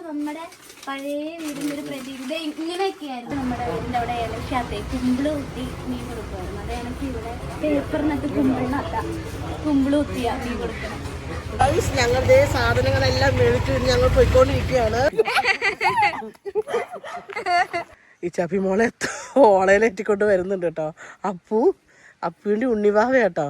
നമ്മുടെ പഴയ വീടിൻ്റെ ഒരു പ്രതീകത ഇങ്ങനെയൊക്കെയായിരുന്നു. നമ്മുടെ വീടിൻ്റെ അവിടെ ഇലക്കകത്തെ കുമ്പിള് കുത്തി മീൻ കൊടുക്കുമായിരുന്നു. അത് എനിക്ക് ഇവിടെ പേപ്പറിനകത്ത് കുമ്പിള് കുത്തിയാ മീൻ കൊടുക്കണം. ഞങ്ങളുടെ സാധനങ്ങളെല്ലാം മേടിച്ചു ഞങ്ങൾ പോയിക്കൊണ്ടിരിക്കുകയാണ്. ഈ ചപ്പി മോളെ ഓളയിലെറ്റിക്കൊണ്ട് വരുന്നുണ്ട് കേട്ടോ. അപ്പുവിന്റെ ഉണ്ണിവാവ കേട്ടോ.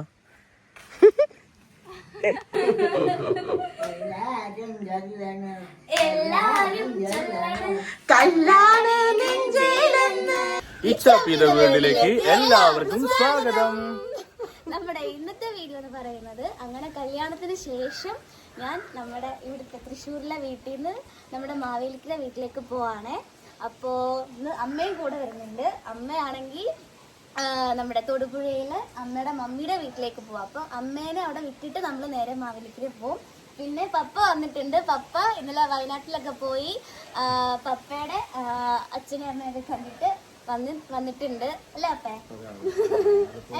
എല്ലാവർക്കും സ്വാഗതം. നമ്മുടെ ഇന്നത്തെ വീഡിയോ എന്ന് പറയുന്നത് അങ്ങനെ കല്യാണത്തിന് ശേഷം ഞാൻ നമ്മുടെ ഇവിടുത്തെ തൃശ്ശൂരിലെ വീട്ടിൽ നിന്ന് നമ്മുടെ മാവേലിക്കര വീട്ടിലേക്ക് പോവാണ്. അപ്പോൾ ഇന്ന് അമ്മയും കൂടെ വരുന്നുണ്ട്. അമ്മയാണെങ്കിൽ നമ്മുടെ തൊടുപുഴയിലെ അമ്മയുടെ മമ്മിയുടെ വീട്ടിലേക്ക് പോവാം. അപ്പം അമ്മേനെ അവിടെ വിട്ടിട്ട് നമ്മൾ നേരെ മാവേലിക്കര പോവും. പിന്നെ പപ്പ വന്നിട്ടുണ്ട്. പപ്പ ഇന്നലെ വയനാട്ടിലൊക്കെ പോയി പപ്പയുടെ അച്ഛനും അമ്മയൊക്കെ കണ്ടിട്ട് വന്നിട്ടുണ്ട് അല്ലേ അപ്പേ?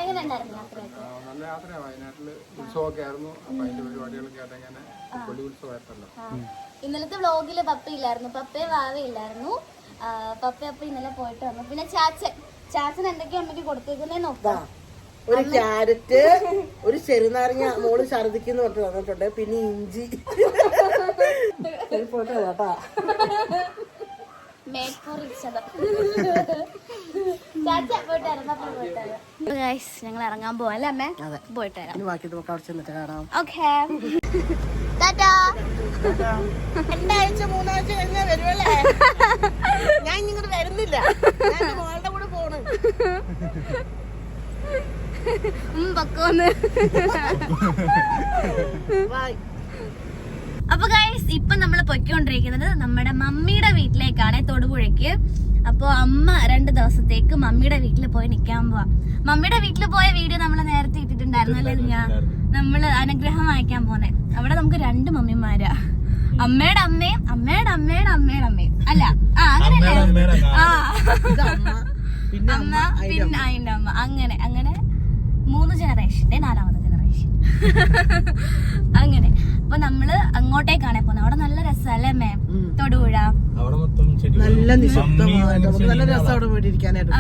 എങ്ങനെ ഉണ്ടായിരുന്നു യാത്രയൊക്കെ? നല്ല യാത്രയാ. വയനാട്ടില് ഉത്സവമൊക്കെ ആയിരുന്നു. അപ്പൊ അതിന്റെ പരിപാടികളൊക്കെ ആയിട്ടങ്ങനെ കൊല്ലി ഉത്സവമായിരുന്നല്ലോ. ഇന്നലത്തെ വ്ളോഗില് പപ്പ ഇല്ലായിരുന്നു, പപ്പയെ വാവയില്ലായിരുന്നു. പപ്പ അപ്പൊ ഇന്നലെ പോയിട്ട് വന്നു. പിന്നെ ചാച്ചൻ എന്തൊക്കെയാ അമ്മയ്ക്ക് കൊടുത്തേക്കുന്നേ നോക്കാം. ഒരു ക്യാരറ്റ്, ഒരു ചെറുനാരങ്ങ മോള് ഛർദിക്കുന്നു പറഞ്ഞിട്ട് വന്നിട്ടുണ്ട്. പിന്നെ ഇഞ്ചി പോട്ടെ കേട്ടാ. ഞങ്ങൾ ഇറങ്ങാൻ പോവാം അല്ലേ അമ്മേ? പോയിട്ട് വരാം. ബാക്കി നമുക്ക് അവിടെ ചെന്നിട്ട് കാണാം. ഓക്കേ, 2 ആഴ്ച 3 ആഴ്ച കഴിഞ്ഞാൽ വരുമല്ലേ? ഞാൻ ഇങ്ങോട്ട് വരുന്നില്ല, ഞാൻ മോളുടെ കൂടെ പോണ്. അപ്പൊ ഗൈസ് ഇപ്പൊ നമ്മള് പൊയ്ക്കൊണ്ടിരിക്കുന്നത് നമ്മുടെ മമ്മിയുടെ വീട്ടിലേക്കാണ്, തൊടുപുഴയ്ക്ക്. അപ്പൊ അമ്മ 2 ദിവസത്തേക്ക് മമ്മിയുടെ വീട്ടിൽ പോയി നിക്കാൻ പോവാ. മമ്മിയുടെ വീട്ടിൽ പോയ വീഡിയോ നമ്മള് നേരത്തെ ഇട്ടിട്ടുണ്ടായിരുന്നു അല്ലേ? നമ്മള് അനുഗ്രഹം വായിക്കാൻ പോന്നെ. അവിടെ നമുക്ക് 2 മമ്മിമാരാ, അമ്മയുടെ അമ്മയും അമ്മയുടെ അമ്മയുടെ അമ്മയുടെ അമ്മയും അല്ല അങ്ങനെയല്ലേ? അമ്മ പിന്നെ അതിന്റെ അമ്മ, അങ്ങനെ 3 ജനറേഷന്റെ 4ാമത്തെ ജനറേഷൻ അങ്ങനെ. അപ്പൊ നമ്മള് അങ്ങോട്ടേക്കാണ് പോകുന്നത്. അവിടെ നല്ല രസമല്ലേ മേ? തൊടുപുഴ നല്ല നിശബ്ദമായിട്ട് നല്ല രസം അവിടെ പോയിട്ടിരിക്കാനായിട്ട്.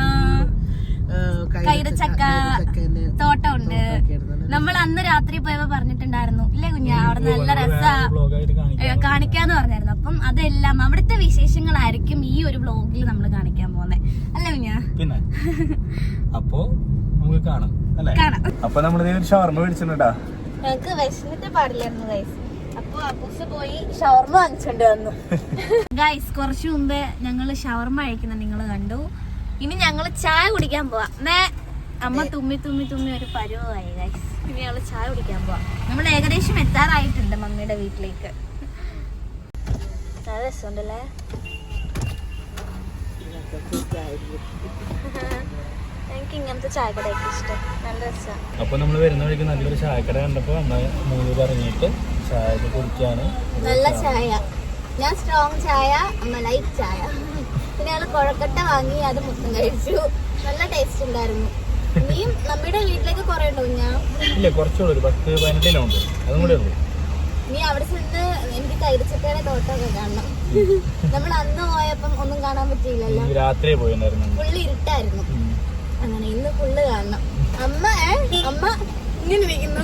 കൈതച്ചക്ക തോട്ടമുണ്ട്. നമ്മൾ അന്ന് രാത്രി പോയപ്പോ പറഞ്ഞിട്ടുണ്ടായിരുന്നു ഇല്ലേ കുഞ്ഞാ, അവിടെ നല്ല രസാ കാണിക്കാന്ന് പറഞ്ഞായിരുന്നു. അപ്പം അതെല്ലാം അവിടുത്തെ വിശേഷങ്ങളായിരിക്കും ഈ ഒരു വ്ലോഗിൽ നമ്മൾ കാണിക്കാൻ പോകുന്നത് അല്ലേ കുഞ്ഞാ? പിന്നെ അപ്പൊ നമുക്ക് കാണാം അല്ലേ? അപ്പൊ നമ്മള് ഷവർമ മേടിച്ചിട്ടുണ്ടാ. ഞങ്ങക്ക് വിശന്നിട്ട് പാടില്ലായിരുന്നു ഗൈസ്. അപ്പൊ അപ്പൂസ് പോയി ഷവർമ വാങ്ങിച്ചോണ്ട് വന്നു. ഗൈസ് കുറച്ചു മുമ്പേ ഞങ്ങള് ഷവർമ കഴിക്കുന്ന നിങ്ങൾ കണ്ടു. ഇനി ഞങ്ങള് ചായ കുടിക്കാൻ പോവാ. അമ്മ തുമ്മി ഒരു പരുവമായി ഗൈസ്. ഇനി ഞങ്ങള് ചായ കുടിക്കാൻ പോവാ. നമ്മൾ ഏകദേശം എത്താറായിട്ടുണ്ട് മമ്മിയുടെ വീട്ടിലേക്ക്. നല്ല രസമുണ്ടല്ലേ? എനിക്ക് ഇങ്ങനത്തെ ചായക്കടയൊക്കെ ഇഷ്ടം, നല്ല രസമാണ്. അപ്പൊ നമ്മള് വരുന്ന വഴിക്ക് നല്ലൊരു ചായക്കട കണ്ടപ്പോ അമ്മ 3 പറഞ്ഞിട്ട് ചായ കുടിക്കാണ്. നല്ല ചായ, ഞാൻ സ്ട്രോങ് ചായ, അമ്മ ലൈറ്റ് ചായ. പിന്നെ ഞങ്ങള് കൊഴക്കട്ട വാങ്ങി, അത് മൊത്തം കഴിച്ചു. നല്ല ടേസ്റ്റ് ഉണ്ടായിരുന്നു. ഇനിയും നമ്മുടെ വീട്ടിലേക്ക് കുറെ ഉണ്ടോ? ഞാൻ ഇല്ല, കുറച്ചുകൂടെ ഒരു 10-15 കിലോമീറ്റർ അതും കൂടെ ഉള്ളു. നീ അവിടെ ചെന്ന് എനിക്ക് കൈതച്ചക്കയുടെ തോട്ടമൊക്കെ കാണണം. നമ്മൾ അന്ന് പോയപ്പം ഒന്നും കാണാൻ പറ്റിയില്ലല്ലോ, രാത്രി പോയിട്ടുണ്ടായിരുന്നു. ഫുള്ള് ഇരുട്ടായിരുന്നു. അങ്ങനെ ഇന്ന് ഫുള്ള് കാണണം. അമ്മ ഇങ്ങനെ ഇരിക്കുന്നു.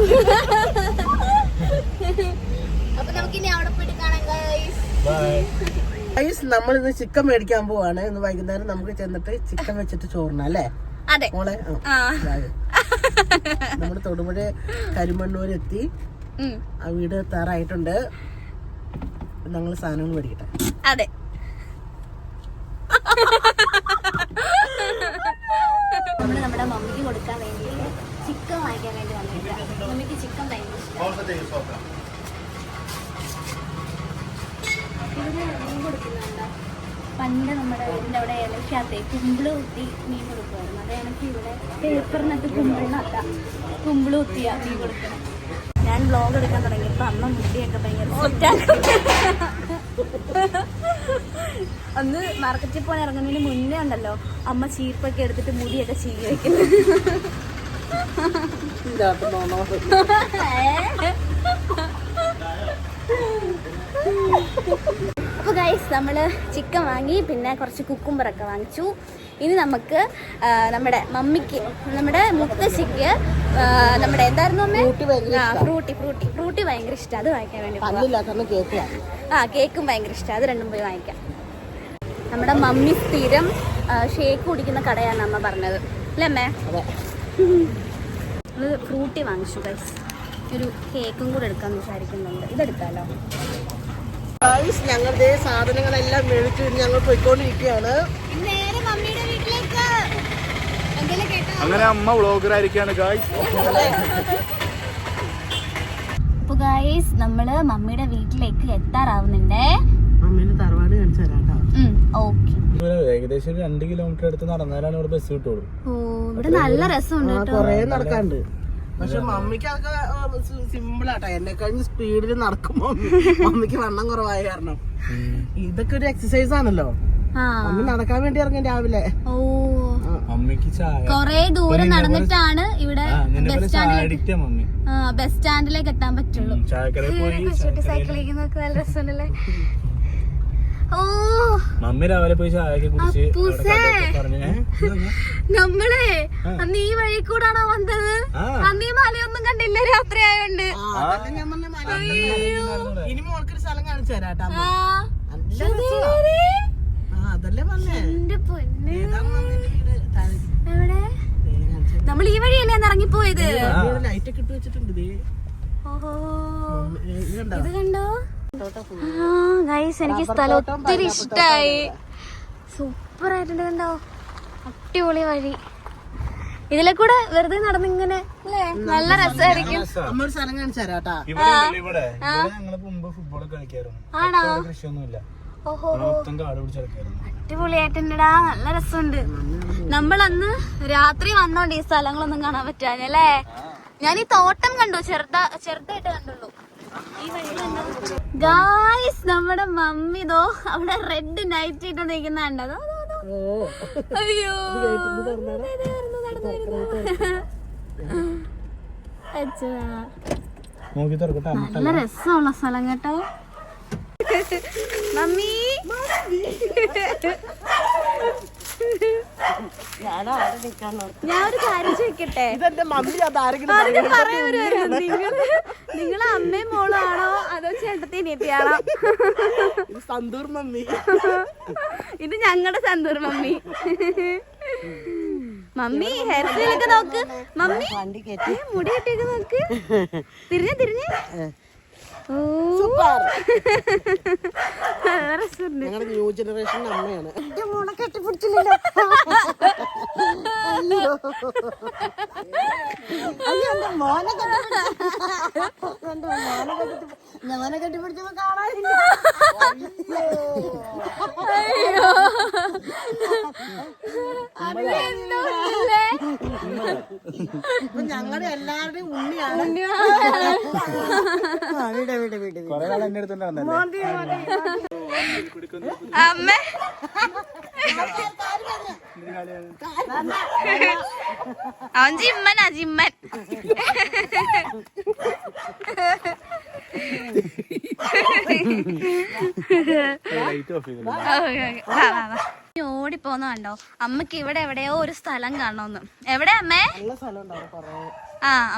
അപ്പൊ നമുക്കിനി അവിടെ പോയിട്ട് കാണാം ഗൈസ്. നമ്മളിന്ന് ചിക്കൻ മേടിക്കാൻ പോവാണ്. ഇന്ന് വൈകുന്നേരം നമുക്ക് ചെന്നിട്ട് ചിക്കൻ വെച്ചിട്ട് ചോറിന അല്ലേ മോളെ? നമ്മുടെ തൊടുപുഴ കരിമണ്ണൂർ എത്തി. ആ വീട് എത്താറായിട്ടുണ്ട്. ഞങ്ങൾ സാധനങ്ങൾ മേടിക്കട്ടെ. അതെ, നമ്മള് നമ്മുടെ മമ്മിക്ക് കൊടുക്കാൻ വേണ്ടി ചിക്കൻ വാങ്ങിക്കാൻ വേണ്ടി വന്നിട്ട്. മമ്മിക്ക് ചിക്കൻ ഭയങ്കര ഇഷ്ടം. പണ്ട് നമ്മുടെ വീടിൻ്റെ അവിടെ ഇലക്കകത്തെ കുമ്പിള് കുത്തി മീൻ കൊടുക്കുമായിരുന്നു. അത് എനിക്ക് ഇവിടെ പേപ്പറിനകത്ത് കുമ്പിള് കുത്തിയാ മീൻ കൊടുക്കണം. ഞാൻ വ്ലോഗ് എടുക്കാൻ തുടങ്ങിയപ്പോൾ അമ്മ മുടിയൊക്കെ ഭയങ്കര അന്ന് മാർക്കറ്റിൽ പോകാൻ ഇറങ്ങുന്നതിന് മുന്നേ ഉണ്ടല്ലോ അമ്മ ചീർപ്പൊക്കെ എടുത്തിട്ട് മുടിയൊക്കെ ചീകി വയ്ക്കുന്നത്. അപ്പൊ ഗൈസ് നമ്മൾ ചിക്കൻ വാങ്ങി, പിന്നെ കുറച്ച് കുക്കുംബറൊക്കെ വാങ്ങിച്ചു. ഇനി നമുക്ക് നമ്മുടെ മമ്മിക്ക്, നമ്മുടെ മുത്തശ്ശിക്ക് നമ്മുടെ എന്തായിരുന്നു അമ്മേ, ഫ്രൂട്ടി ഭയങ്കര ഇഷ്ടം. അത് വാങ്ങിക്കാൻ വേണ്ടി കേക്കും ഭയങ്കര ഇഷ്ടം. അത് രണ്ടും പോയി വാങ്ങിക്കാം. നമ്മുടെ മമ്മി സ്ഥിരം ഷേക്ക് കുടിക്കുന്ന കടയാണ് അമ്മ പറഞ്ഞത് അല്ലേ അമ്മേ? ഫ്രൂട്ടി വാങ്ങിച്ചു ഗൈസ്. ഒരു കേക്കും കൂടെ എടുക്കാന്ന് വിചാരിക്കുന്നുണ്ട്. ഇതെടുക്കാലോ. ഞങ്ങളുടെ സാധനങ്ങളെല്ലാം മേടിച്ചു ഞങ്ങൾ പോയിക്കൊണ്ടിരിക്കുകയാണ്. നേരെ മമ്മിയുടെ വീട്ടിലേക്ക്. അങ്ങനെ അമ്മ വ്ളോഗറായിരിക്കാണ് ഗായ്സ്. അപ്പൊ ഗായ്സ് നമ്മള് മമ്മിയുടെ വീട്ടിലേക്ക് എത്താറാവുന്നുണ്ടേ. അമ്മേനെ തറവാട് കാണിച്ചു തരാം. ഓക്കെ. ഏകദേശം 2 കിലോമീറ്റർ അടുത്ത് നടന്നാലാണ് ഇവിടെ ബസ് കിട്ടുള്ളൂ. ഓ ഇവിടെ നല്ല രസമുണ്ട് കേട്ടോ. കൊറേ നടക്കാണ്ട്. പക്ഷെ മമ്മിക്ക് അതൊക്കെ സിമ്പിൾ ആട്ടോ. എന്നെ കഴിഞ്ഞ് സ്പീഡിൽ നടക്കുമ്പോ മമ്മിക്ക് വണ്ണം കുറവായ കാരണം ഇതൊക്കെ ഒരു എക്സസൈസ് ആണല്ലോ. മമ്മി നടക്കാൻ വേണ്ടി ഇറങ്ങി രാവിലെ. ഓ മമ്മിക്ക് കൊറേ ദൂരം നടന്നിട്ടാണ് ഇവിടെ ബസ് സ്റ്റാൻഡിലേക്ക് എത്താൻ പറ്റുള്ളൂ. സൈക്കിൾ ചെയ്യുന്നൊക്കെ നല്ല രസമുണ്ടല്ലേ. ഓ മമ്മി രാവിലെ പോയി ചായയൊക്കെ കുടിച്ച് നമ്മളെ അന്ന് ഈ വഴി കൂടാണോ വന്നത്? അന്ന് ഈ മലയൊന്നും കണ്ടില്ല രാത്രി ആയോണ്ട്. ഇനി മോൾക്കൊരു സ്ഥലം കാണിച്ചു തരാട്ടാ. അതല്ലേ പറഞ്ഞേ. എവിടെ? നമ്മൾ ഈ വഴിയല്ലേ ഇറങ്ങിപ്പോയത്? ലൈറ്റ് ഒക്കെ ഇട്ട് വെച്ചിട്ടുണ്ട്. ഓഹോ ഇത് കണ്ടോ ഗൈസ്? എനിക്ക് സ്ഥലം ഒത്തിരി ഇഷ്ടായി. സൂപ്പർ ആയിട്ടുണ്ട് കണ്ടോ? അടിപൊളി വഴി. ഇതിലെ കൂടെ വെറുതെ നടന്നിങ്ങനെ അല്ലേ? നല്ല രസമായിരിക്കും. സ്ഥലം കാണിച്ചു തരാട്ടാ. ആണോ? ഓഹോ അടിപൊളിയായിട്ടുണ്ടടാ. നല്ല രസമുണ്ട്. നമ്മളന്ന് രാത്രി വന്നോണ്ട് ഈ സ്ഥലങ്ങളൊന്നും കാണാൻ പറ്റാഞ്ഞല്ലേ. ഞാൻ ഈ തോട്ടം കണ്ടു, ചെറുതായിട്ട് കണ്ടുള്ളൂ. ഈ വഴി ഗായ്സ് നമ്മുടെ മമ്മി ദോ അവിടെ റെഡ് നൈറ്റ് ഇട്ട് നിൽക്കുന്നുണ്ടോ? അയ്യോ നല്ല രസമുള്ള സ്ഥലം കേട്ടോ മമ്മി. ഞാൻ ഒരു കാര്യം ചോദിക്കട്ടെ? നിങ്ങളെ അമ്മയും മോളും ആണോ അതോ ചേട്ടത്തി നീത്തിയാണോ? സന്തൂർ മമ്മി. ഇത് ഞങ്ങളുടെ സന്തൂർ മമ്മി. മമ്മി ഹെയർ സ്റ്റൈലൊക്കെ നോക്ക്. മമ്മി മുടി കെട്ടിയൊക്കെ നോക്ക്. തിരിഞ്ഞ് ഞങ്ങളുടെ ന്യൂ ജനറേഷൻ അമ്മയാണ്. മോളെ കെട്ടിപ്പിടിച്ചില്ലല്ലോ. മോനെ കെട്ടിപ്പിടിച്ചപ്പോ കാണാനില്ല. അയ്യോ ഞങ്ങളുടെ എല്ലാവരുടെയും ഉണ്ണിയാണ്. അമ്മ അവൻ ജിമ്മൻ. ഓടിപ്പോന്ന കണ്ടോ? അമ്മക്ക് ഇവിടെ എവിടെയോ ഒരു സ്ഥലം കാണണമെന്ന്. എവിടെ അമ്മേ?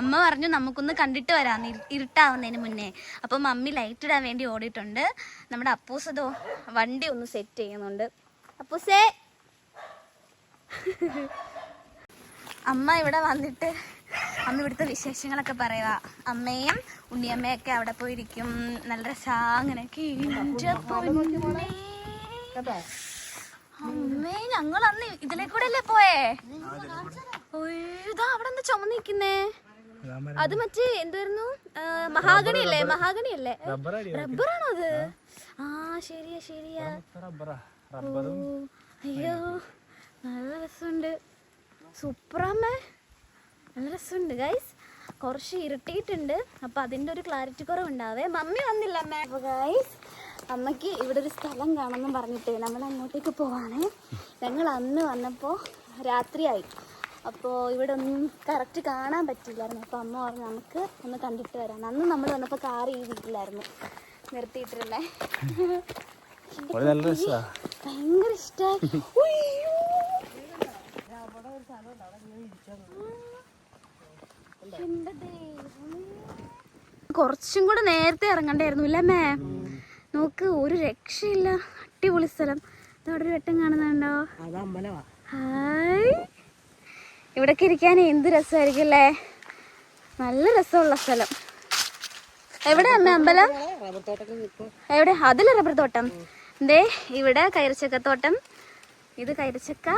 അമ്മ പറഞ്ഞു നമുക്കൊന്ന് കണ്ടിട്ട് വരാന്ന് ഇരുട്ടാവുന്നതിന് മുന്നേ. അപ്പൊ മമ്മി ലൈറ്റ് ഇടാൻ വേണ്ടി ഓടിയിട്ടുണ്ട്. നമ്മുടെ അപ്പൂസതോ വണ്ടി ഒന്ന് സെറ്റ് ചെയ്യുന്നുണ്ട്. അപ്പൂസേ അമ്മ ഇവിടെ വന്നിട്ട് അമ്മ ഇവിടുത്തെ വിശേഷങ്ങളൊക്കെ പറയുക. അമ്മയും ഉണ്ണിയമ്മയൊക്കെ അവിടെ പോയിരിക്കും. നല്ല രസാ അങ്ങനെയൊക്കെ. അമ്മേ ഞങ്ങൾ അന്ന് ഇതിലെ കൂടെ അല്ലേ പോയേ? ഇതാ അവിടെ എന്താ ചുമന്നിരിക്കുന്നേ? അത് മറ്റേ എന്തായിരുന്നു? മഹാഗണി അല്ലേ? റബ്ബറാണോ അത്? ശരിയാ. അയ്യോ നല്ല രസമുണ്ട്. സൂപ്പറാമ്മേ, നല്ല രസമുണ്ട് ഗൈസ്. കുറച്ച് ഇരുട്ടിയിട്ടുണ്ട്, അപ്പൊ അതിന്റെ ഒരു ക്ലാരിറ്റി കുറവുണ്ടാവേ. മമ്മി വന്നില്ല അമ്മ. അപ്പൊ ഗൈസ് അമ്മയ്ക്ക് ഇവിടെ ഒരു സ്ഥലം കാണുമെന്ന് പറഞ്ഞിട്ട് നമ്മൾ അങ്ങോട്ടേക്ക് പോവാണേ. ഞങ്ങൾ അന്ന് വന്നപ്പോൾ രാത്രിയായി. അപ്പോൾ ഇവിടെ ഒന്നും കറക്റ്റ് കാണാൻ പറ്റില്ലായിരുന്നു. അപ്പോൾ അമ്മ പറഞ്ഞു നമുക്ക് ഒന്ന് കണ്ടിട്ട് വരാം. അന്ന് നമ്മൾ വന്നപ്പോൾ കാർ ഈ വീട്ടിലായിരുന്നു നിർത്തിയിട്ടിരുന്നേ. അവള് നല്ല രസാ. ഭയങ്കര ഇഷ്ടായി. കുറച്ചും കൂടെ നേരത്തെ ഇറങ്ങണ്ടായിരുന്നു ഇല്ലേ മേ? നോക്ക്, ഒരു രക്ഷയില്ല. അടിപൊളി സ്ഥലം. അവിടെ ഒരു വെട്ടം കാണുന്നുണ്ടോ? ഹായ്, ഇവിടൊക്കെ ഇരിക്കാൻ എന്ത് രസമായിരിക്കും അല്ലേ? നല്ല രസമുള്ള സ്ഥലം. എവിടെ അമ്മ അമ്പലം? എവിടെ? അതില് റബ്ബർ തോട്ടം. ദേ ഇവിടെ കൈരച്ചക്കത്തോട്ടം. ഇത് കൈരച്ചക്ക,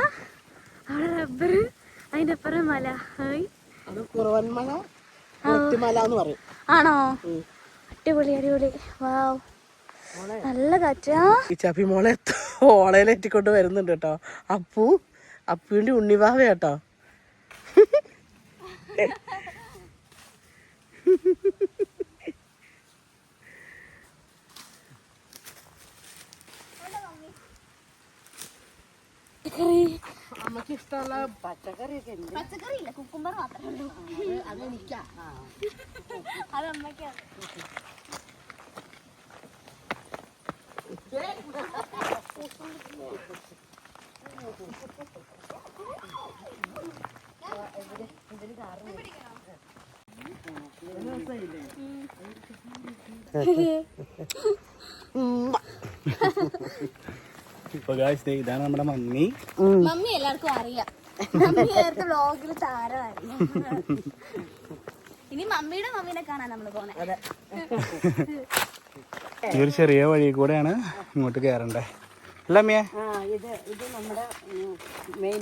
അവിടെ റബ്ബർ, അതിന്റെ അപ്പുറം മല. ഹായ്, ആണോ? അടിപൊളി അടിപൊളി. വാവ്, നല്ല കാറ്റാ. ഈ ചപ്പി മോളെ ഓളയിലേറ്റിക്കൊണ്ട് വരുന്നുണ്ട് കേട്ടോ. അപ്പുവിന്റെ ഉണ്ണിവാവ കേട്ടോ. അമ്മക്ക് ഇഷ്ടമുള്ള പച്ചക്കറിയൊക്കെ ഉണ്ട്. പച്ചക്കറി ഇല്ല, കുക്കുംബർ മാത്രമേ ഉള്ളൂ. അതെനിക്കാ. അത് അമ്മയ്ക്കാണ്. ഇപ്പൊ ഗായ്സ് ഇതാണ് നമ്മുടെ മമ്മി. മമ്മി എല്ലാവർക്കും അറിയാം. മമ്മി നേരത്തെ വ്ലോഗിൽ താരമായിരുന്നു. ഇനി മമ്മീനെ കാണാൻ നമ്മള് പോണേ. ഈ ഒരു ചെറിയ വഴി കൂടെയാണ് ഇങ്ങോട്ട് കയറണ്ടേ അല്ല അമ്മയെ? ഇത് നമ്മുടെ മെയിൻ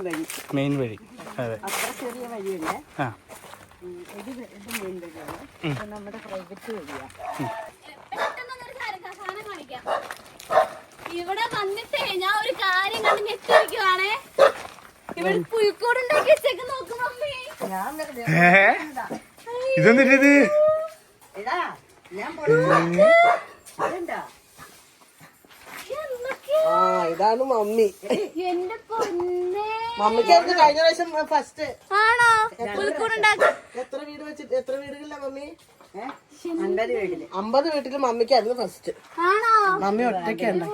വഴി. അതെ, ചെറിയ വഴിയുണ്ട്. ആ ഇത് മെയിൻ വഴിയാണ്. നമ്മുടെ പ്രൈവറ്റ് വഴിയാണ്. ഇവിടെ വന്നിട്ടേ ഞാൻ ഒരു കാര്യം കണ്ട് ഞെട്ടിരിക്കുവാണേ. ഇവിടെ പുൽക്കൂട് ഉണ്ടാക്കി വെച്ചേക്ക് നോക്ക് മമ്മി. ഇതെന്തിട്ടത്? ഇതാണ് മമ്മി. എന്റെ പൊന്നേ, മമ്മിക്കായിരുന്നു കഴിഞ്ഞ പ്രാവശ്യം ഫസ്റ്റ്. ആണോ പുൽക്കൂട് ഉണ്ടാക്കി? എത്ര വീടുകളിലാ മമ്മി? 50 വീട്ടില് മമ്മിക്കായിരുന്നു ഫസ്റ്റ്. ആണോ? മമ്മി ഒറ്റയ്ക്കുണ്ട്.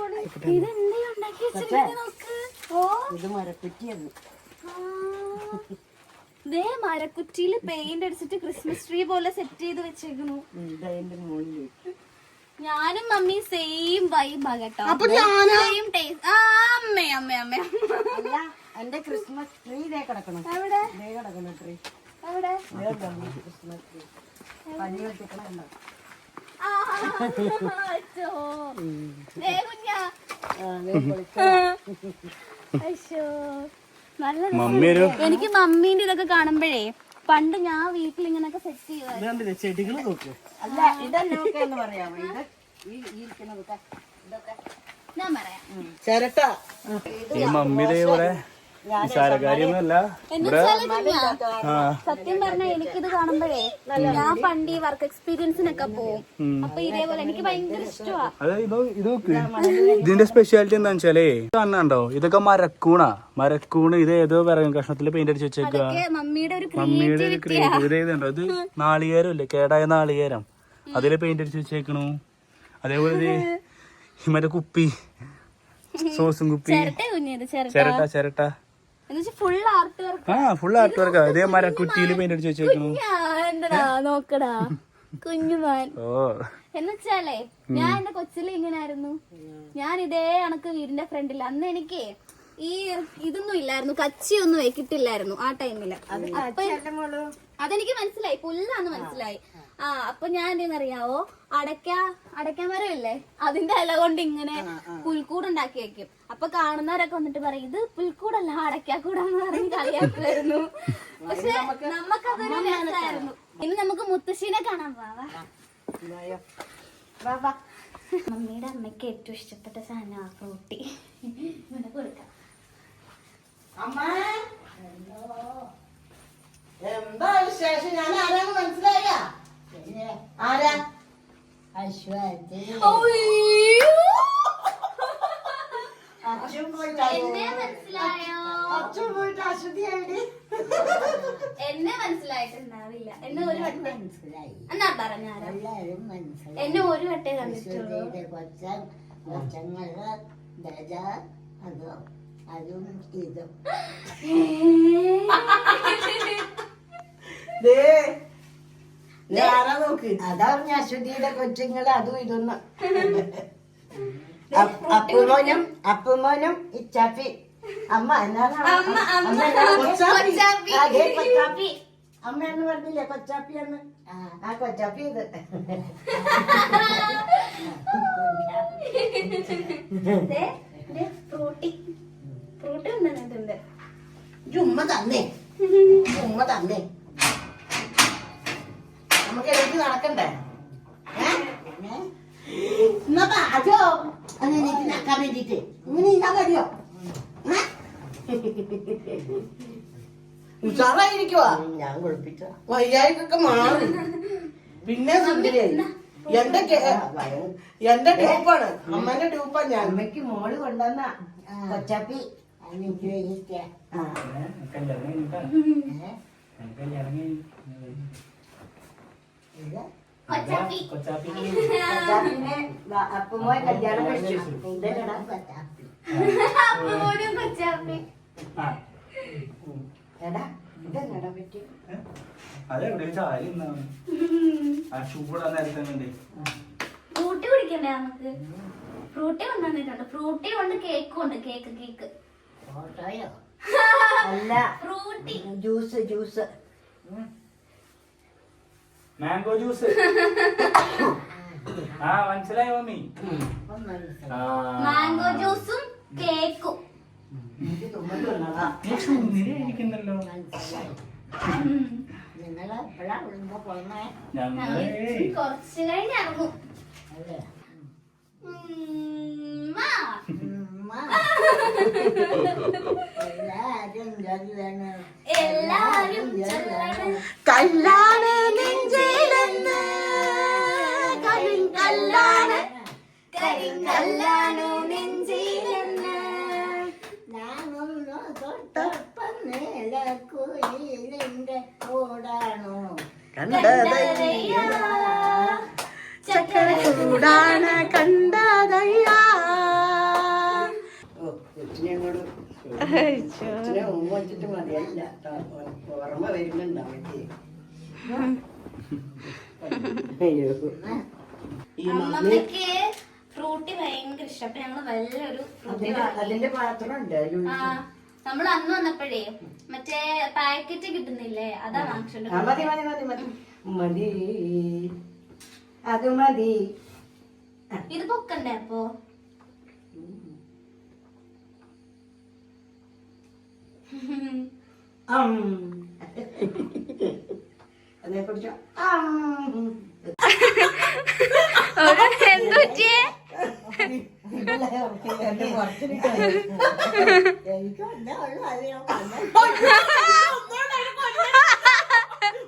ഇതെന്താ ഉണ്ടാക്കി വെച്ചിരിക്കുന്നത് നോക്ക്. ഓ, ഇത് മരക്കുറ്റിയായിരുന്നു. ദേ മരക്കുറ്റിയില് പെയിന്റ് അടിച്ചിട്ട് ക്രിസ്മസ് ട്രീ പോലെ സെറ്റ് ചെയ്ത് വെച്ചേക്കുന്നു. ഞാനും മമ്മി സെയിം വൈബാ കേട്ടോ. Same taste. അമ്മേ അമ്മേ അമ്മേ. എന്റെ ക്രിസ്മസ് ട്രീ ഇതേ കിടക്കണം. എവിടെ കിടക്കുന്ന ട്രീ എവിടെ? ക്രിസ്മസ് ട്രീ പനി വെച്ചിട്ടുണ്ടോ? എനിക്ക് മമ്മീന്റെ ഇതൊക്കെ കാണുമ്പോഴേ പണ്ട് ഞാൻ വീട്ടിൽ ഇങ്ങനൊക്കെ സെറ്റ് ചെയ്യുവായിരുന്നു. ചെടികൾ നോക്ക്. അല്ല ഇതെന്നൊക്കെയെന്ന് പറയാമോ? ഇത് ഈ ഇരിക്കുന്നതൊക്കെ ഇതൊക്കെ ഞാൻ പറയാം. ചിരട്ട. ഈ മമ്മിയുടെ ഇവിടെ നിസാരക്കാരിയൊന്നുമല്ല. സത്യം പറഞ്ഞാൽ എനിക്കിത് കാണുമ്പോഴേ ഞാൻ പണ്ട് ഈ വർക്ക് എക്സ്പീരിയൻസിനൊക്കെ പോവും. അപ്പൊ ഇതേപോലെ എനിക്ക് ഭയങ്കര ഇഷ്ടമാ. അത് ഇത് നോക്ക്, ഇതിന്റെ സ്പെഷ്യാലിറ്റി എന്താന്ന് വെച്ചാലേ കാണണ്ടോ, ഇതൊക്കെ മരക്കൂണ്. ഇത് ഏതോ വിറകും കഷ്ണത്തില് പെയിന്റ് അടിച്ച് വെച്ചേക്കുക. മമ്മിയുടെ ഒരു മമ്മിയുടെ ഒരു ക്രിയേറ്റിവിറ്റി ഇതുണ്ടോ. ഇത് നാളികേരം ഇല്ലേ, കേടായ നാളികേരം, അതില് പെയിന്റ് അടിച്ച് വെച്ചേക്കണു. അതേപോലെ മറ്റേ കുപ്പി, സോസും കുപ്പി, ചിരട്ട full art work. Full art work. അതേ മരക്കുറ്റിയില് പെയിന്റ് അടിച്ച് വെച്ചേക്കണു. നോക്കടാ കുഞ്ഞുമാൻ. ഓ, എന്നുവെച്ചാലേ ഞാൻ എന്റെ കൊച്ചില് ഇങ്ങനായിരുന്നു. ഞാൻ ഇതേ കണക്ക് വീടിന്റെ ഫ്രണ്ടിൽ അന്ന് എനിക്ക് ഈ ഇതൊന്നും ഇല്ലായിരുന്നു, കച്ചിയൊന്നും കിട്ടില്ലായിരുന്നു ആ ടൈമില്. അതെനിക്ക് മനസ്സിലായി, പുല്ലാന്ന് മനസ്സിലായി. അപ്പൊ ഞാൻ എന്തെന്നറിയാവോ, അടയ്ക്കാമരം ഇല്ലേ, അതിന്റെ ഇല കൊണ്ട് ഇങ്ങനെ പുൽക്കൂടുണ്ടാക്കി വെക്കും. അപ്പൊ കാണുന്നവരൊക്കെ വന്നിട്ട് പറയും ഇത് പുൽക്കൂടല്ല അടയ്ക്കാക്കൂടെന്ന് പറഞ്ഞ് കളിയാക്കുമായിരുന്നു. പക്ഷെ നമുക്കതൊരു രസമായിരുന്നു. ഇനി നമുക്ക് മുത്തശ്ശീനെ കാണാൻ പോവാ. മമ്മിയുടെ അമ്മയ്ക്ക് ഏറ്റവും ഇഷ്ടപ്പെട്ട സാധനം ആ ഫ്രൂട്ടി. ഇവിടെ കൊടുക്കാം. എന്താ വിശേഷം? ഞാൻ ആരാന്ന് മനസ്സിലായ? ആരാ? എന്നെ മനസ്സിലായോ? എന്നെ മനസ്സിലായിട്ടുണ്ടാവില്ല. എന്നെ ഒരു വട്ടം എന്നാ പറഞ്ഞാരോ, എന്നെ ഒരു വട്ടേ കണ്ടിട്ടുള്ളൂ. വർഷങ്ങള് അതും അതും ഇതും അതാണ് അശ്വതിയുടെ കൊച്ചുങ്ങള് അതും ഇതൊന്നും അപ്പുമോനും ഇച്ചാപ്പി അമ്മ എന്താണ് കൊച്ചാപ്പി അമ്മ എന്ന് പറഞ്ഞില്ലേ കൊച്ചാപ്പി എന്ന് ആ കൊച്ചാപ്പി ഇത് ഫ്രൂട്ടി കൊണ്ടുവന്നിട്ടുണ്ട്. ഉമ്മ തന്നേ നമുക്ക് എനിക്ക് നടക്കണ്ടേ എന്നാ അതോ എനിക്ക് നടക്കാൻ വേണ്ടിട്ട് ഇങ്ങനെ ഇന്നാ കഴിയോ ഉഷാറായിരിക്കുവാ ഞാൻ കുളിപ്പിച്ച വയ്യായിക്കൊക്കെ മാറി പിന്നെ സുന്ദരിയായി എന്റെ ട്യൂപ്പാണ് അമ്മേന്റെ ട്യൂപ്പാ ഞാൻ അമ്മയ്ക്ക് മോള് കൊണ്ടുവന്ന കൊച്ചാപ്പി എനിക്ക് കൊച്ചാപ്പിനെ അപ്പുമോൻ കല്യാണം കഴിച്ചു ഇതല്ലടാ കൊച്ചാപ്പി എടാ ഇതെന്നടാ പറ്റി അതെവിടെ ചായ ആ ചൂടാ നേരത്തെ വേണ്ടി ഫ്രൂട്ടി കുടിക്കണ്ടേ നമുക്ക്? ഫ്രൂട്ടി കൊണ്ടുവന്നിട്ടുണ്ട്. ഫ്രൂട്ടി കൊണ്ട് കേക്കും ഉണ്ട്. കേക്ക് ഓട്ടോയോ അല്ല ഫ്രൂട്ടി ജ്യൂസ് മാംഗോ ജ്യൂസ് ആ മനസ്സിലായോ മമ്മി? മാംഗോ ജ്യൂസും കേക്കും. ഇരിക്കുന്നല്ലോ നിങ്ങള് എപ്പോഴാ വിടുമ്പോ പോന്നേ കുറച്ച് കഴിഞ്ഞിറങ്ങും. അല്ലേ എല്ലാരും കല്യാണ നെഞ്ചിലെന്ന് കരിങ്കല്ലാണ് നെഞ്ചിലെന്ന് ഞാനൊന്ന് തൊട്ടപ്പം നേലക്കുയിലിന്റെ കൂടാണോ കണ്ടതയ്യാ ചക്കര ചൂടാണ് കണ്ടതയ്യ കൊച്ചിനെ മുമ്പ് വെച്ചിട്ട് മതിയല്ല ഓർമ്മ വരുന്നുണ്ടാവും അമ്മമ്മക്ക് ഫ്രൂട്ടി ഭയങ്കര ഇഷ്ടം. അപ്പൊ ഞങ്ങള് വലിയൊരു ഫ്രൂട്ടി അതിന്റെ പാത്രം ഉണ്ട് നമ്മൾ അന്ന് വന്നപ്പോഴേ മറ്റേ പാക്കറ്റ് കിട്ടുന്നില്ലേ, അതാ വാങ്ങിച്ചോണ്ട് മതി മതി മതി മതി മതി അത് മതി. ഇത് പൊക്കണ്ടേ അപ്പൊ? അതിനെ കുറിച്ച്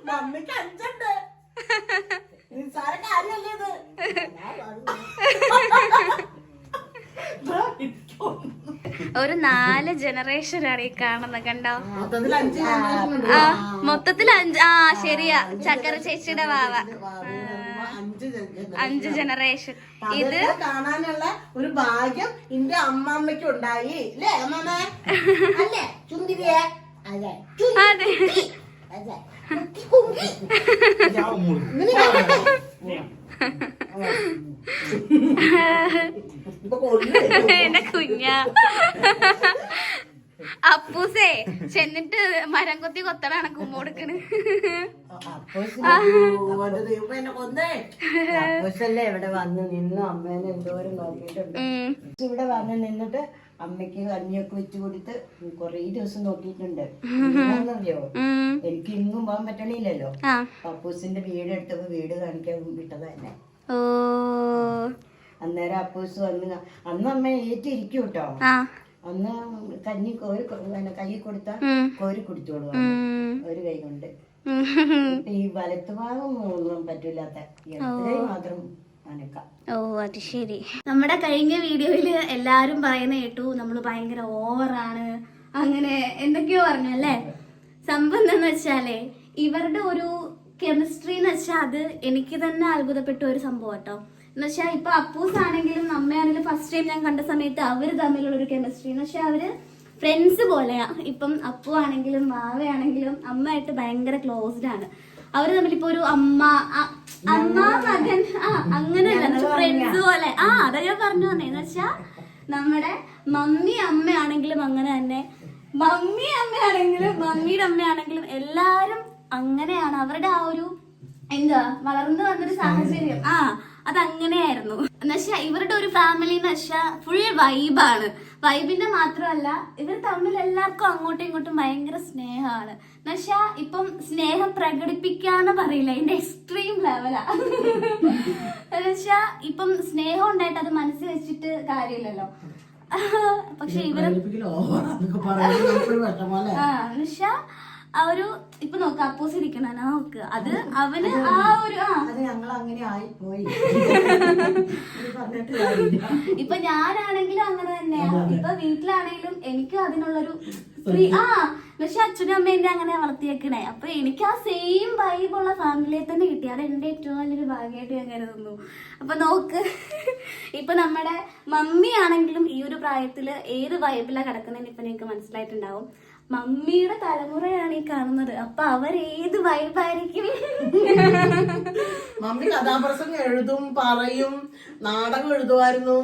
മമ്മിക്ക് അഞ്ചുണ്ട്. നിസ്സാര കാര്യല്ലേ ഇത്? ഒരു 4 ജനറേഷനാണ് ഈ കാണുന്നത്, കണ്ടോ? മൊത്തത്തിൽ 5 ആ മൊത്തത്തിൽ 5. ആ ശരിയാ, ചക്കര ചേച്ചിയുടെ വാവ. 5 ജനറേഷൻ. ഇത് കാണാനുള്ള ഒരു ഭാഗ്യം എന്റെ അമ്മമ്മയ്ക്ക് ഉണ്ടായി അല്ലേ അമ്മമ്മ? അല്ലേ ചുന്തിരിയെ? അതെ അതെ അതെ എന്റെ കുഞ്ഞാ അപ്പൂസേ ചെന്നിട്ട് മരം കൊത്തി കൊത്തണാണ് കുമ്മ കൊടുക്കണ്. അപ്പൂസല്ലേ ഇവിടെ വന്ന് നിന്നു അമ്മേനെ എന്തോരം നോക്കിയിട്ടുണ്ട്. ഇവിടെ വന്ന് നിന്നിട്ട് അമ്മയ്ക്ക് കഞ്ഞിയൊക്കെ വെച്ച് കൊടുത്ത് കൊറേ ദിവസം നോക്കിയിട്ടുണ്ട്. എന്താണെന്നറിയോ, എനിക്ക് ഇന്നും പോകാൻ പറ്റണില്ലല്ലോ. അപ്പൂസിന്റെ വീട് എടുത്തപ്പോ വീട് കാണിക്കാൻ വിട്ടത് തന്നെ. അന്നേരം അപ്പൂസ് വന്ന് അന്ന് അമ്മ ഏറ്റിരിക്കും കേട്ടോ. അന്ന് കഞ്ഞി കോരി കൈ കൊടുത്താ കോരി കുടിച്ചോളൂ ഒരു കൈ കൊണ്ട്. ഈ വലത്ത് ഭാഗം ഒന്നും പറ്റൂലാത്ത മാത്രം അനക്കാം. ഓ അത് ശരി. നമ്മുടെ കഴിഞ്ഞ വീഡിയോയില് എല്ലാരും പറയുന്ന കേട്ടു നമ്മള് ഭയങ്കര ഓവറാണ്, അങ്ങനെ എന്തൊക്കെയോ പറഞ്ഞു അല്ലേ. സംഭവം എന്താന്ന് വെച്ചാലേ ഇവരുടെ ഒരു കെമിസ്ട്രി എന്ന് വെച്ചാൽ അത് എനിക്ക് തന്നെ അത്ഭുതപ്പെട്ട ഒരു സംഭവം കേട്ടോ. എന്നുവെച്ചാൽ ഇപ്പൊ അപ്പൂസ് ആണെങ്കിലും അമ്മയാണെങ്കിലും ഫസ്റ്റ് ടൈം ഞാൻ കണ്ട സമയത്ത് അവര് തമ്മിലുള്ള ഒരു കെമിസ്ട്രി എന്ന് വെച്ചാൽ അവര് ഫ്രണ്ട്സ് പോലെയാ. ഇപ്പം അപ്പു ആണെങ്കിലും മാവയാണെങ്കിലും അമ്മയായിട്ട് ഭയങ്കര ക്ലോസ്ഡ് ആണ്. അവര് തമ്മിൽ ഇപ്പൊ ഒരു അമ്മ മകൻ അങ്ങനെയല്ല, ഫ്രണ്ട്സ് പോലെ. അതാ ഞാൻ പറഞ്ഞു വന്നേന്ന് വെച്ചാ നമ്മുടെ മമ്മി അമ്മയാണെങ്കിലും അങ്ങനെ തന്നെ, മമ്മി അമ്മയാണെങ്കിലും മമ്മിയുടെ അമ്മയാണെങ്കിലും എല്ലാരും അങ്ങനെയാണ്. അവരുടെ ആ ഒരു എന്താ വളർന്നു വന്നൊരു സാഹചര്യം അതങ്ങനെയായിരുന്നു. എന്നുവെച്ചാ ഇവരുടെ ഒരു ഫാമിലി എന്ന് വെച്ചാ ഫുൾ വൈബാണ്. വൈബിന്റെ മാത്രമല്ല, ഇവർ തമ്മിൽ എല്ലാവർക്കും അങ്ങോട്ടും ഇങ്ങോട്ടും ഭയങ്കര സ്നേഹമാണ്. എന്നുവെച്ചാ ഇപ്പം സ്നേഹം പ്രകടിപ്പിക്കാന്ന് പറയില്ല, അതിന്റെ എക്സ്ട്രീം ലെവലാ. എന്നുവെച്ചാ ഇപ്പം സ്നേഹം ഉണ്ടായിട്ട് അത് മനസ്സിൽ വെച്ചിട്ട് കാര്യമില്ലല്ലോ. പക്ഷെ ഇവര് എന്നുവെച്ചാ ആ ഒരു ഇപ്പൊ നോക്ക അപ്പോസ് ഇരിക്കണ നോക്ക്, അത് അവന് ആ ഒരു ഞങ്ങൾ അങ്ങനെ ആയിപ്പോയി. ഇപ്പൊ ഞാനാണെങ്കിലും അങ്ങനെ തന്നെയാണ്. ഇപ്പൊ വീട്ടിലാണെങ്കിലും എനിക്കും അതിനുള്ളൊരു ഫ്രീ പക്ഷെ അച്ഛനും അമ്മേന്റെ അങ്ങനെ വളർത്തിയേക്കണേ. അപ്പൊ എനിക്ക് ആ സെയിം വൈബുള്ള ഫാമിലിയെ തന്നെ കിട്ടി. അത് എന്റെ ഏറ്റവും വലിയൊരു ഭാഗ്യമായിട്ട് ഞാൻ കരുതുന്നു. അപ്പൊ നോക്ക്, ഇപ്പൊ നമ്മുടെ മമ്മി ആണെങ്കിലും ഈ ഒരു പ്രായത്തില് ഏത് വൈബിലാ കിടക്കുന്നതെന്ന് ഇപ്പൊ നിങ്ങൾക്ക് മനസ്സിലായിട്ടുണ്ടാവും. മമ്മിയുടെ തലമുറയാണ് ഈ കാണുന്നത്. അപ്പൊ അവരേത് വൈബായിരിക്കും. മമ്മി കഥാപ്രസംഗം എഴുതും, പറയും, നാടകം എഴുതുമായിരുന്നു,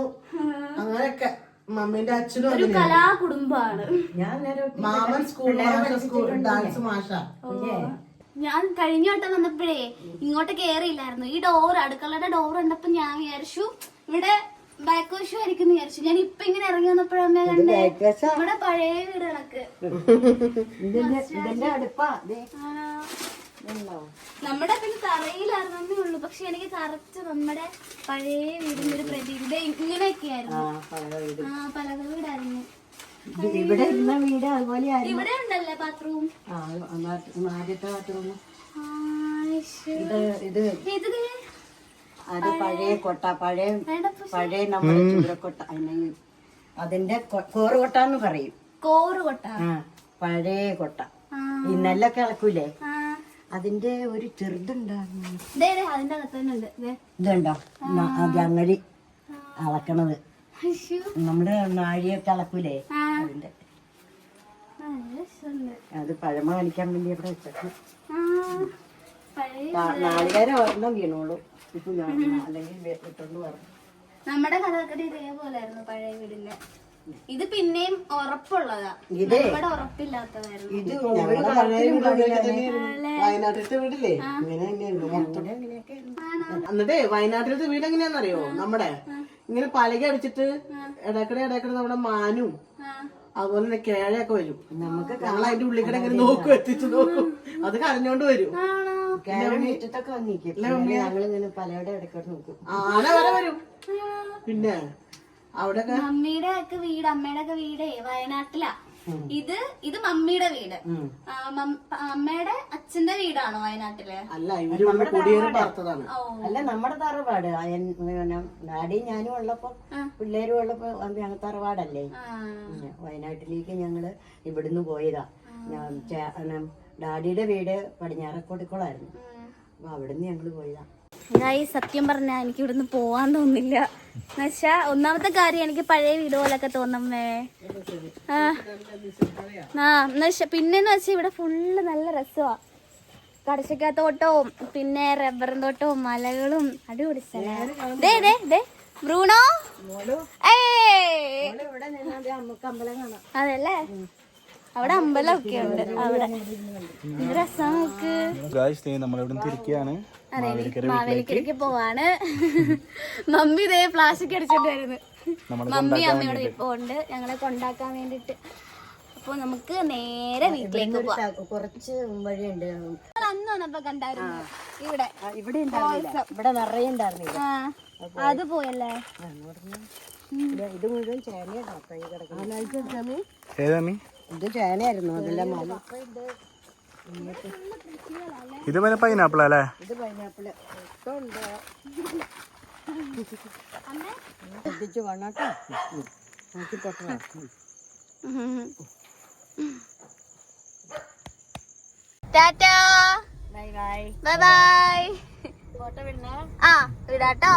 അങ്ങനെയൊക്കെ. മമ്മീന്റെ അച്ഛനും ഒരു കലാകുടുംബാണ്. മാമൻ സ്കൂൾ ഡാൻസ് മാഷ. ഞാൻ കഴിഞ്ഞ വട്ടം വന്നപ്പോഴേ ഇങ്ങോട്ട് കേറിയില്ലായിരുന്നു. ഈ ഡോർ, അടുക്കളയുടെ ഡോർ കണ്ടപ്പോ ഞാൻ വിചാരിച്ചു ഇവിടെ ബാക്ക് വശം ആയിരിക്കും വിചാരിച്ചു. ഞാൻ ഇപ്പൊ ഇങ്ങനെ ഇറങ്ങി വന്നപ്പോഴമ്മ കണ്ടേ ഇവിടെ പഴയ വീടുകളൊക്കെ. നമ്മുടെ പിന്നെ തറയിലായിരുന്നേ ഉള്ളു. പക്ഷെ എനിക്ക് കറക്റ്റ് നമ്മുടെ പഴയ വീടിന്റെ ഒരു പ്രതീതി ഇങ്ങനെയൊക്കെ ആയിരുന്നു. പലക വീടായിരുന്നു. ഇവിടെ ഇരുന്ന വീട് അതുപോലെ ഇവിടെ ഉണ്ടല്ലേ ബാത്റൂം. ആദ്യത്തെ ബാത്റൂം ഇത് അത് പഴയ കൊട്ട, പഴയ നമ്മുടെ ചൂരക്കൊട്ട, അതിന്റെ കോറുകൊട്ടാന്ന് പറയും. കോറുകൊട്ട, പഴയ കൊട്ട. ഈ നെല്ലൊക്കെ ഇളക്കൂലേ, അതിന്റെ ഒരു ചെറുതുണ്ടായിരുന്നു. അതിന്റെ അകത്ത് തന്നെ ഉണ്ട്. ഇതുണ്ടോ ജങ്ങലി അളക്കണത്, നമ്മുടെ നാഴിയൊക്കെ അളക്കൂലേ അതിന്റെ. അത് പഴമ കാണിക്കാൻ വേണ്ടി അവിടെ വെച്ചു. നാളികേരം ഒരെണ്ണം വീണോളൂ. ഇപ്പൊ അല്ലെങ്കിൽ വിട്ടോണ്ട് പറഞ്ഞു. നമ്മുടെ കഥകടി ഇതേപോലായിരുന്നു പഴയ വീടിന്റെ. ഇത് പിന്നെയും ഉറപ്പുള്ളതാ, ഇവിടെ ഉറപ്പില്ലാത്തതായിരുന്നു. ഇത് വയനാട്ടിലത്തെ വീടില്ലേ ഇങ്ങനെ തന്നെയായിരുന്നു മൊത്തം. എന്നിട്ടേ വയനാട്ടിലത്തെ വീട് എങ്ങനെയാന്നറിയോ, നമ്മുടെ ഇങ്ങനെ പലക അടിച്ചിട്ട് ഇടയ്ക്കിടെ നമ്മുടെ മാനും അതുപോലെ തന്നെ കേഴയൊക്കെ വരും. ഞങ്ങൾ അതിന്റെ ഉള്ളിക്കടെ ഇങ്ങനെ നോക്കും, എത്തിച്ചു നോക്കും. അത് കരഞ്ഞോണ്ട് വരും. മുറ്റത്തൊക്കെ വന്നിരിക്കും. ഞങ്ങളിങ്ങനെ പലയുടെ ഇടയ്ക്കോട്ട് നോക്കും. ആന വരെ വരും. പിന്നെ അവിടെ മമ്മിയുടെ ഒക്കെ വീട്, അമ്മയുടെ ഒക്കെ വീടേ വയനാട്ടിലാ. ഇത് മമ്മിയുടെ വീട്. അമ്മയുടെ അച്ഛന്റെ വീടാണോ വയനാട്ടില്? അല്ല, ഇവര് കുടിയേറി പാർത്തതാണ്. അല്ല, നമ്മുടെ തറവാട്. ഡാഡിയും ഞാനും ഉള്ളപ്പോ പിള്ളേരും ഉള്ളപ്പോ ഞങ്ങൾ തറവാടല്ലേ. വയനാട്ടിലേക്ക് ഞങ്ങള് ഇവിടുന്ന് പോയതാ. ഡാഡിയുടെ വീട് പടിഞ്ഞാറക്കോട്ടിക്കുളായിരുന്നു. അപ്പൊ അവിടുന്ന് ഞങ്ങള് പോയതാ. സത്യം പറഞ്ഞാ എനിക്ക് ഇവിടുന്ന് പോവാൻ തോന്നില്ല. എന്നുവെച്ചാ ഒന്നാമത്തെ കാര്യം എനിക്ക് പഴയ വീട് പോലൊക്കെ തോന്നമ്മേ. പിന്നെന്ന് വെച്ചാ ഇവിടെ ഫുള്ള് നല്ല രസമാ. കടച്ചക്കാത്തോട്ടവും പിന്നെ റബ്ബറും തോട്ടവും മലകളും അടിപൊളി സ്ഥലം. ബ്രൂണോ അതല്ലേ, അവിടെ അമ്പലമൊക്കെ ഉണ്ട്. അവിടെ രസം നോക്ക്. മാവേലിക്കരയ്ക്ക് പോവാണ്. മമ്മി ഇതേ പ്ലാസ്റ്റിക് അടിച്ചിട്ട് വരുന്നു. മമ്മി അമ്മയോട് ഇപ്പൊ ഉണ്ട് ഞങ്ങളെ കൊണ്ടാക്കാൻ വേണ്ടിട്ട്. അപ്പൊ നമുക്ക് നേരെ വീട്ടിലേക്ക് പോവാം. കുറച്ച് വഴിയുണ്ട്. അന്ന് വന്നപ്പോ കണ്ടായിരുന്നു ഇവിടെ ഇവിടെ ഇവിടെ നിറയെ ഉണ്ടായിരുന്നില്ല. അത് പോയല്ലേ. ഇത് മുഴുവൻ ചേനയാണോ കൈ കിടക്കുന്നത്? ഇത് ചേനയായിരുന്നു. അതെല്ലാം ഇത് പൈനാപ്പിൾ അല്ലേ? ഇത് പൈനാപ്പിള് ഉണ്ട്. ശ്രദ്ധിച്ചു വേണോട്ടോ, നോക്കി പൊട്ടണോ. ടാറ്റാ, bye bye bye bye. Photo വിടണേ. വിടാട്ടോ.